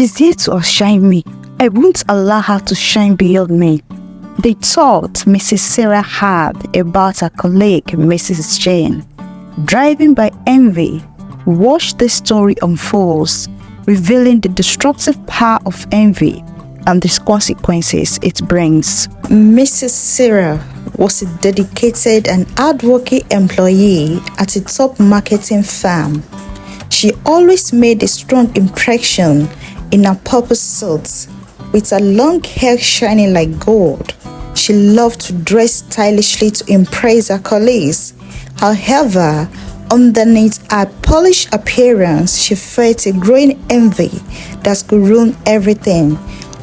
She's here to outshine me. I won't allow her to shine beyond me. The thought Mrs. Sarah had about her colleague, Mrs. Jane, driven by envy, watched the story unfold, revealing the destructive power of envy and the consequences it brings. Mrs. Sarah was a dedicated and hardworking employee at a top marketing firm. She always made a strong impression in her purple suit, with her long hair shining like gold. She loved to dress stylishly to impress her colleagues. However, underneath her polished appearance, she felt a growing envy that could ruin everything.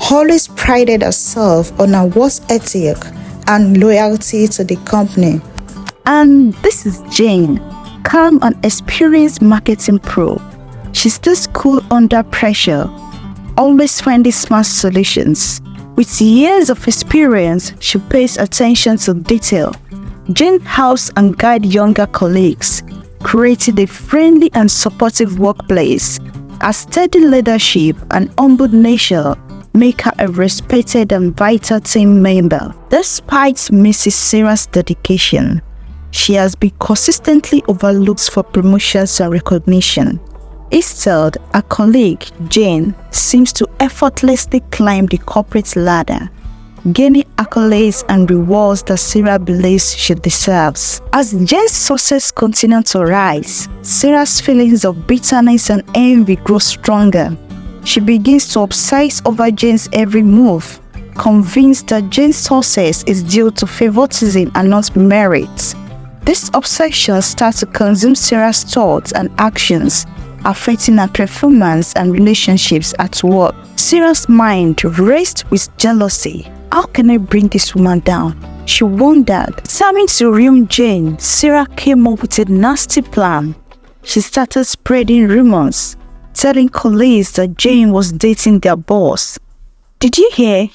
Always prided herself on her work ethic and loyalty to the company. And this is Jane, calm and experienced marketing pro. She stays cool under pressure, always finding smart solutions. With years of experience, she pays attention to detail. Jane helps and guides younger colleagues, creating a friendly and supportive workplace. Her steady leadership and humble nature make her a respected and vital team member. Despite Mrs. Sarah's dedication, she has been consistently overlooked for promotions and recognition. Instead, a colleague, Jane, seems to effortlessly climb the corporate ladder, gaining accolades and rewards that Sarah believes she deserves. As Jane's success continues to rise, Sarah's feelings of bitterness and envy grow stronger. She begins to obsess over Jane's every move, convinced that Jane's success is due to favoritism and not merit. This obsession starts to consume Sarah's thoughts and actions, affecting her performance and relationships at work. Sarah's mind raced with jealousy. How can I bring this woman down? She wondered. Determined to ruin Jane, Sarah came up with a nasty plan. She started spreading rumors, telling colleagues that Jane was dating their boss. Did you hear?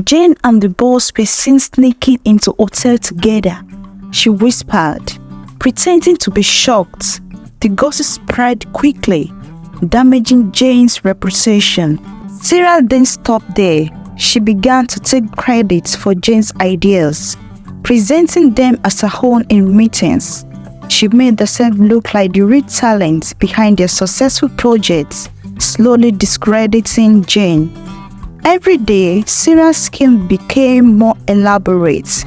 Jane and the boss were seen sneaking into a hotel together, she whispered, pretending to be shocked. The gossip spread quickly, damaging Jane's reputation. Sarah didn't stop there. She began to take credit for Jane's ideas, presenting them as her own in meetings. She made herself look like the real talent behind their successful projects, slowly discrediting Jane. Every day, Sarah's scheme became more elaborate.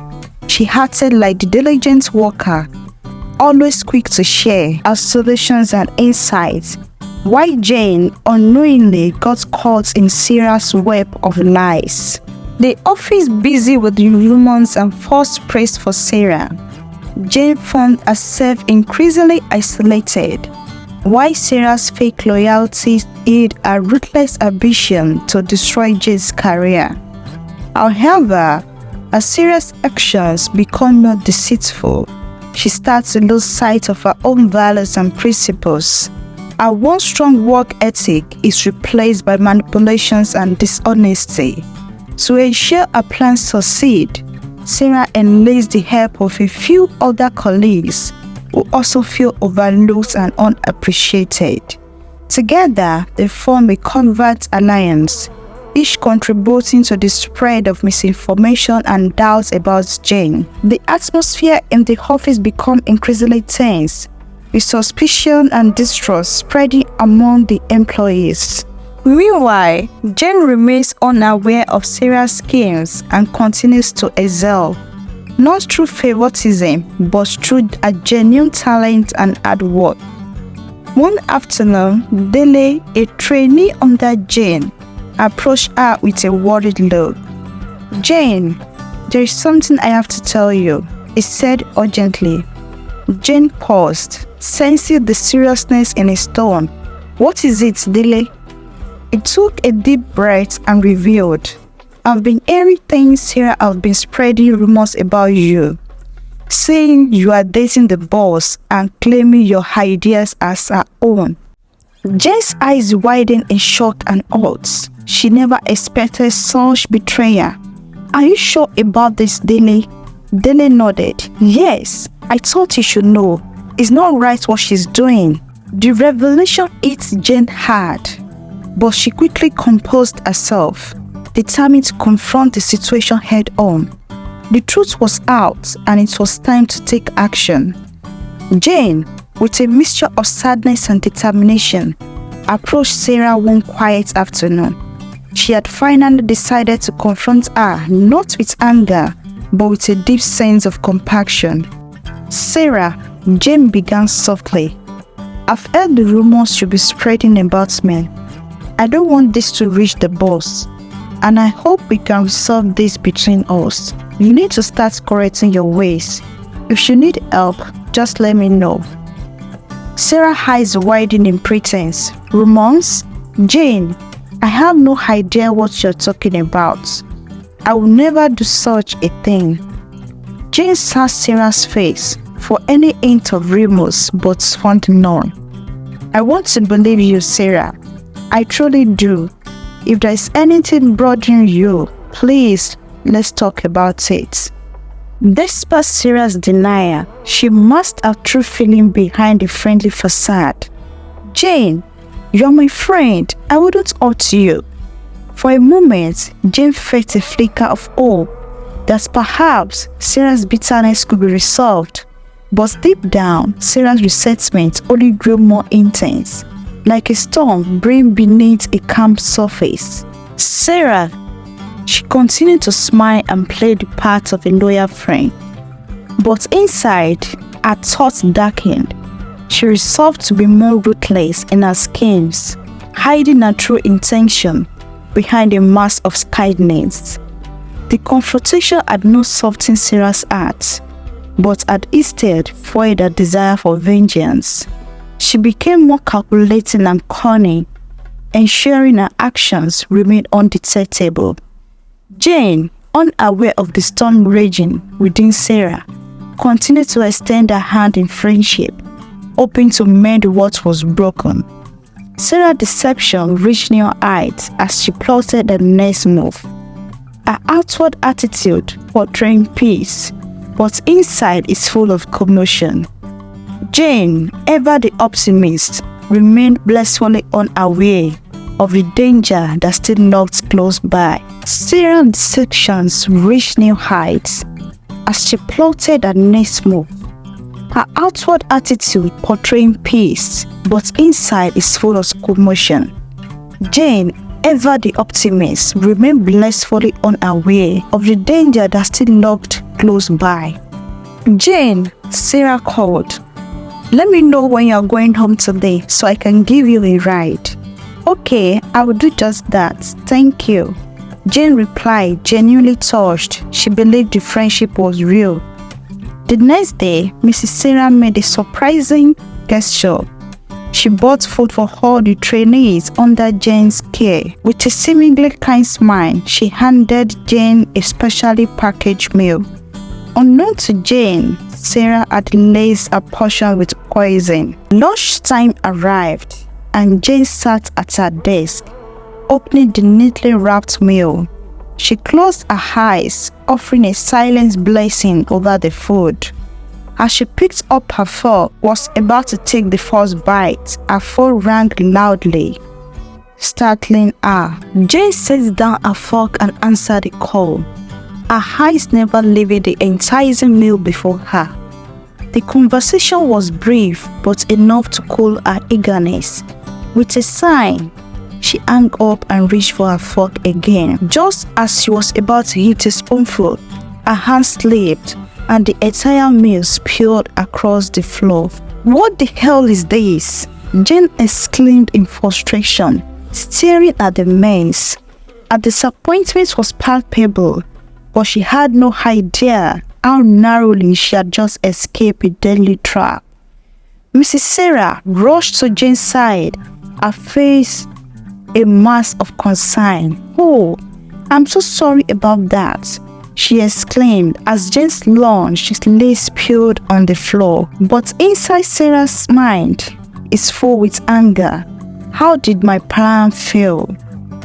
She acted like the diligent worker, always quick to share her solutions and insights, while Jane unknowingly got caught in Sarah's web of lies. The office busy with the rumors and false praise for Sarah, Jane found herself increasingly isolated, while Sarah's fake loyalty hid a ruthless ambition to destroy Jane's career. However, as Sarah's actions become more deceitful, she starts to lose sight of her own values and principles. Her once strong work ethic is replaced by manipulations and dishonesty. To ensure her plans succeed, Sarah enlists the help of a few other colleagues who also feel overlooked and unappreciated. Together, they form a covert alliance, each contributing to the spread of misinformation and doubts about Jane. The atmosphere in the office becomes increasingly tense, with suspicion and distrust spreading among the employees. Meanwhile, Jane remains unaware of Sarah's schemes and continues to excel, not through favoritism, but through a genuine talent and hard work. One afternoon, Dele, a trainee under Jane, approached her with a worried look. "Jane, there is something I have to tell you," he said urgently. Jane paused, sensing the seriousness in his tone. "What is it, Dele?" He took a deep breath and revealed, "I've been hearing things Sarah has been spreading rumors about you, saying you are dating the boss and claiming your ideas as her own." Jane's eyes widened in shock and odds. She never expected such betrayal. "Are you sure about this, Dele?" Dele nodded. "Yes, I thought you should know. It's not right what she's doing." The revelation hit Jane hard. but she quickly composed herself, determined to confront the situation head-on. The truth was out, and it was time to take action. Jane, with a mixture of sadness and determination, approached Sarah one quiet afternoon. She had finally decided to confront her, not with anger, but with a deep sense of compassion. "Sarah," Jane began softly, "I've heard the rumors you'll be spreading about me. I don't want this to reach the boss, and I hope we can resolve this between us. You need to start correcting your ways. If you need help, just let me know." Sarah's eyes widened in pretense. "Rumors? Jane, I have no idea what you're talking about. I will never do such a thing." Jane searched Sarah's face for any hint of remorse, but found none. "I want to believe you, Sarah. I truly do. If there is anything bothering you, please, let's talk about it." Despite Sarah's denial, she must have true feeling behind the friendly facade. "Jane, you're my friend. I wouldn't hurt you." For a moment, Jane felt a flicker of hope that perhaps Sarah's bitterness could be resolved. But deep down, Sarah's resentment only grew more intense, like a storm brewing beneath a calm surface. "Sarah," she continued to smile and play the part of a loyal friend. But inside, her thoughts darkened. She resolved to be more ruthless in her schemes, hiding her true intention behind a mask of kindness. The confrontation had not softened Sarah's heart, but had instead fueled her desire for vengeance. She became more calculating and cunning, ensuring her actions remained undetectable. Jane, unaware of the storm raging within Sarah, continued to extend her hand in friendship, hoping to mend what was broken. Sarah's deception reached new heights as she plotted the next move. Her outward attitude portraying peace, but inside is full of commotion. Jane, ever the optimist, remained blissfully unaware of the danger that still lurked close by. Sarah's deceptions reached new heights as she plotted her next move. Her outward attitude portraying peace, but inside is full of commotion. Jane, ever the optimist, remained blissfully unaware of the danger that still lurked close by. "Jane," Sarah called, "let me know when you're going home today so I can give you a ride." "Okay, I will do just that, thank you," Jane replied, genuinely touched. She believed the friendship was real. The next day, Mrs. Sarah made a surprising gesture. She bought food for all the trainees under Jane's care. With a seemingly kind smile, she handed Jane a specially packaged meal. Unknown to Jane, Sarah had laced a portion with poison. Lunchtime arrived, and Jane sat at her desk, opening the neatly wrapped meal. She closed her eyes, offering a silent blessing over the food. As she picked up her fork, was about to take the first bite, her phone rang loudly, startling her. Jane set down her fork and answered the call, her eyes never leaving the enticing meal before her. The conversation was brief, but enough to cool her eagerness. With a sigh, she hung up and reached for her fork again. Just as she was about to eat a spoonful, her hand slipped and the entire meal spilled across the floor. "What the hell is this?" Jane exclaimed in frustration, staring at the mess. Her disappointment was palpable, but she had no idea how narrowly she had just escaped a deadly trap. Mrs. Sarah rushed to Jane's side, her face a mask of concern. "Oh, I'm so sorry about that," she exclaimed as Jane's lunch lay spilled on the floor. But inside Sarah's mind is full with anger. How did my plan fail?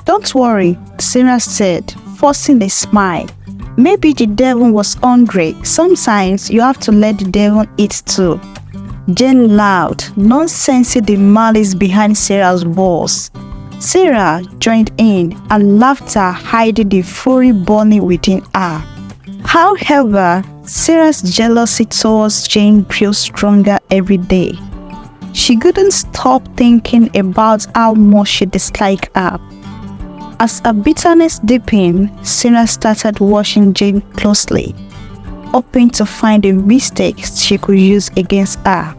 "Don't worry," Sarah said, forcing a smile. "Maybe the devil was hungry. Sometimes you have to let the devil eat too." Jane laughed, not sensing the malice behind Sarah's words. Sarah joined in, and laughter hiding the fury burning within her. However, Sarah's jealousy towards Jane grew stronger every day. She couldn't stop thinking about how much she disliked her. As her bitterness deepened, Sarah started watching Jane closely, hoping to find a mistake she could use against her.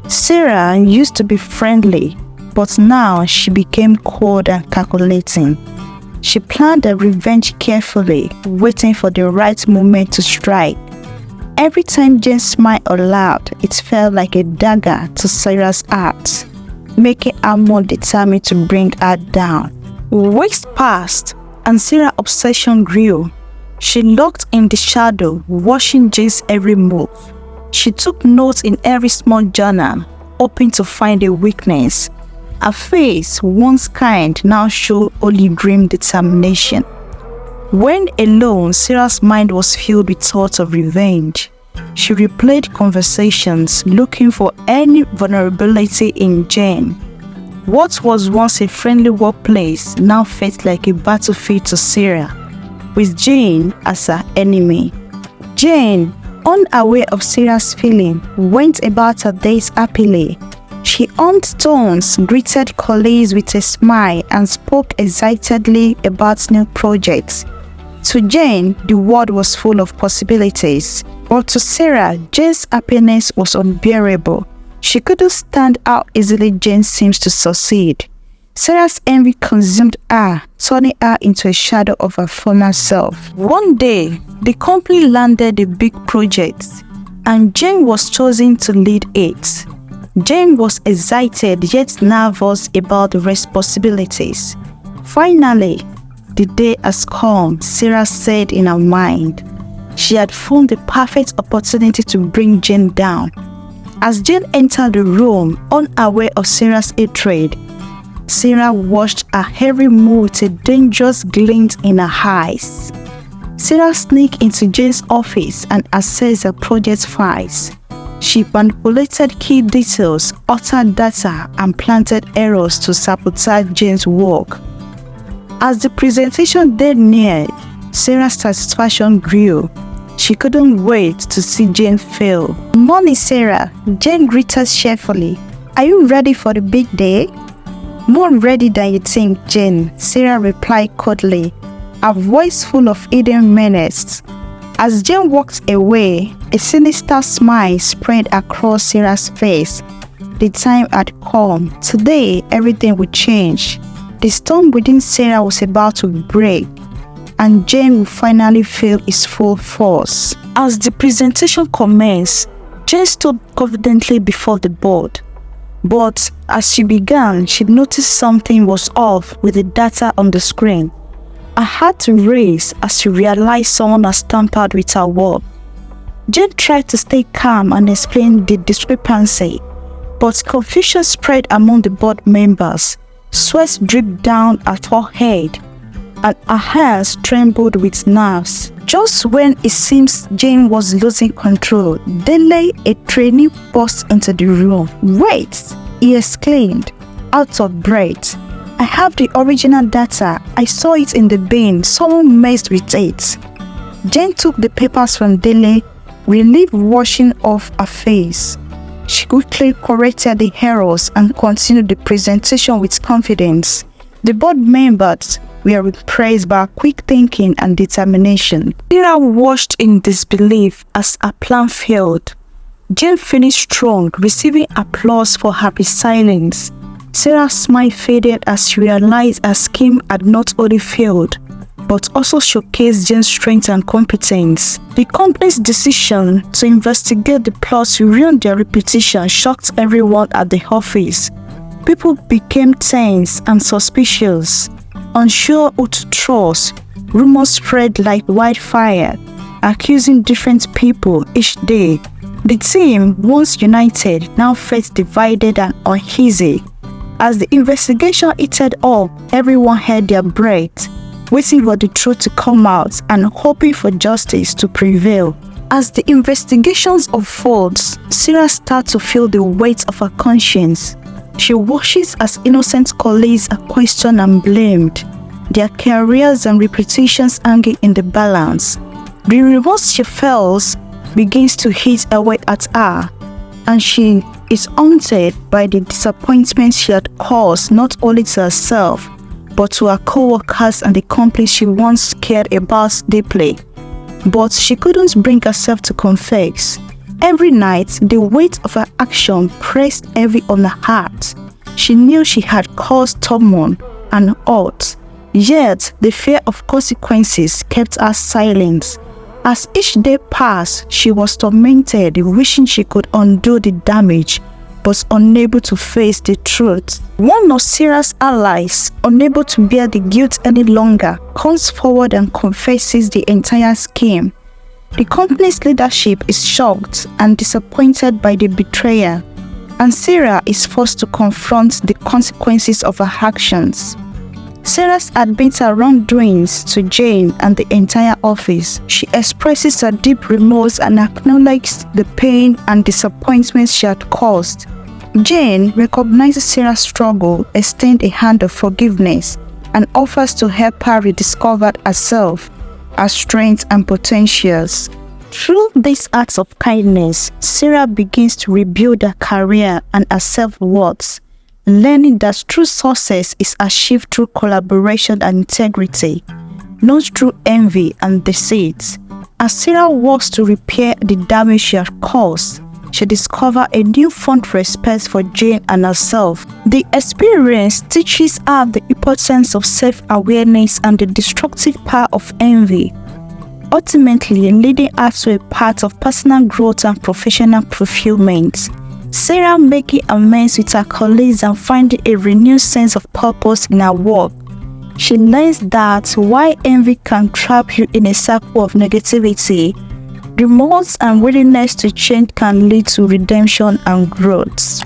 Sarah used to be friendly, but now she became cold and calculating. She planned her revenge carefully, waiting for the right moment to strike. Every time Jane smiled or laughed, it felt like a dagger to Sarah's heart, making her more determined to bring her down. Weeks passed, and Sarah's obsession grew. She lurked in the shadow, watching Jane's every move. She took notes in every small journal, hoping to find a weakness. Her face, once kind, now showed only grim determination. When alone, Sarah's mind was filled with thoughts of revenge. She replayed conversations, looking for any vulnerability in Jane. What was once a friendly workplace now felt like a battlefield to Sarah, with Jane as her enemy. Jane, unaware of Sarah's feeling, went about her days happily. She earned stones, greeted colleagues with a smile, and spoke excitedly about new projects. To Jane, the world was full of possibilities, but to Sarah, Jane's happiness was unbearable. She couldn't stand how easily Jane seems to succeed. Sarah's envy consumed her, turning her into a shadow of her former self. One day, the company landed a big project, and Jane was chosen to lead it. Jane was excited yet nervous about the responsibilities. Finally, the day has come, Sarah said in her mind. She had found the perfect opportunity to bring Jane down. As Jane entered the room, unaware of Sarah's hatred, Sarah watched her every move with a dangerous glint in her eyes. Sarah sneaked into Jane's office and accessed her project files. She manipulated key details, altered data, and planted errors to sabotage Jane's work. As the presentation day neared, Sarah's satisfaction grew. She couldn't wait to see Jane fail. "Morning, Sarah," Jane greeted cheerfully. "Are you ready for the big day?" "More ready than you think, Jane," Sarah replied coldly, her voice full of hidden menace. As Jane walked away, a sinister smile spread across Sarah's face. The time had come. Today, everything would change. The storm within Sarah was about to break, and Jane would finally feel its full force. As the presentation commenced, Jane stood confidently before the board. But as she began, she noticed something was off with the data on the screen. Her heart raced as she realized someone had tampered with her work. Jane tried to stay calm and explain the discrepancy, but confusion spread among the board members. Sweat dripped down her forehead, and her hands trembled with nerves. Just when it seems Jane was losing control, Dele, a trainee, burst into the room. "Wait!" he exclaimed, out of breath. "I have the original data. I saw it in the bin. Someone messed with it." Jane took the papers from Dele, relief washing off her face. She quickly corrected the errors and continued the presentation with confidence. The board members were impressed by her quick thinking and determination. Sarah watched in disbelief as her plan failed. Jane finished strong, receiving applause for her resilience. Sarah's smile faded as she realized her scheme had not only failed, but also showcased Jane's strength and competence. The company's decision to investigate the plot to ruin their reputation shocked everyone at the office. People became tense and suspicious, unsure who to trust. Rumors spread like wildfire, accusing different people each day. The team, once united, now felt divided and uneasy. As the investigation heated up, everyone held their breath, waiting for the truth to come out and hoping for justice to prevail. As the investigations unfolds, Sarah started to feel the weight of her conscience. She watches as innocent colleagues are questioned and blamed, their careers and reputations hanging in the balance. The remorse she feels begins to eat away at her, and she is haunted by the disappointment she had caused not only to herself, but to her co-workers and the company she once cared about deeply. But she couldn't bring herself to confess. Every night, the weight of her action pressed heavy on her heart. She knew she had caused turmoil and hurt, yet the fear of consequences kept her silent. As each day passed, she was tormented, wishing she could undo the damage, but unable to face the truth. One of Sarah's allies, unable to bear the guilt any longer, comes forward and confesses the entire scheme. The company's leadership is shocked and disappointed by the betrayal, and Sarah is forced to confront the consequences of her actions. Sarah admits her wrongdoings to Jane and the entire office. She expresses her deep remorse and acknowledges the pain and disappointment she had caused. Jane recognizes Sarah's struggle, extends a hand of forgiveness, and offers to help her rediscover herself, her strengths and potentials. Through these acts of kindness, Sarah begins to rebuild her career and her self-worth, learning that true success is achieved through collaboration and integrity, not through envy and deceit. As Sarah works to repair the damage she had caused, she discovers a newfound respect for Jane and herself. The experience teaches her the importance of self-awareness and the destructive power of envy, ultimately leading her to a path of personal growth and professional fulfillment. Sarah making amends with her colleagues and finding a renewed sense of purpose in her work. She learns that while envy can trap you in a circle of negativity, remorse and willingness to change can lead to redemption and growth.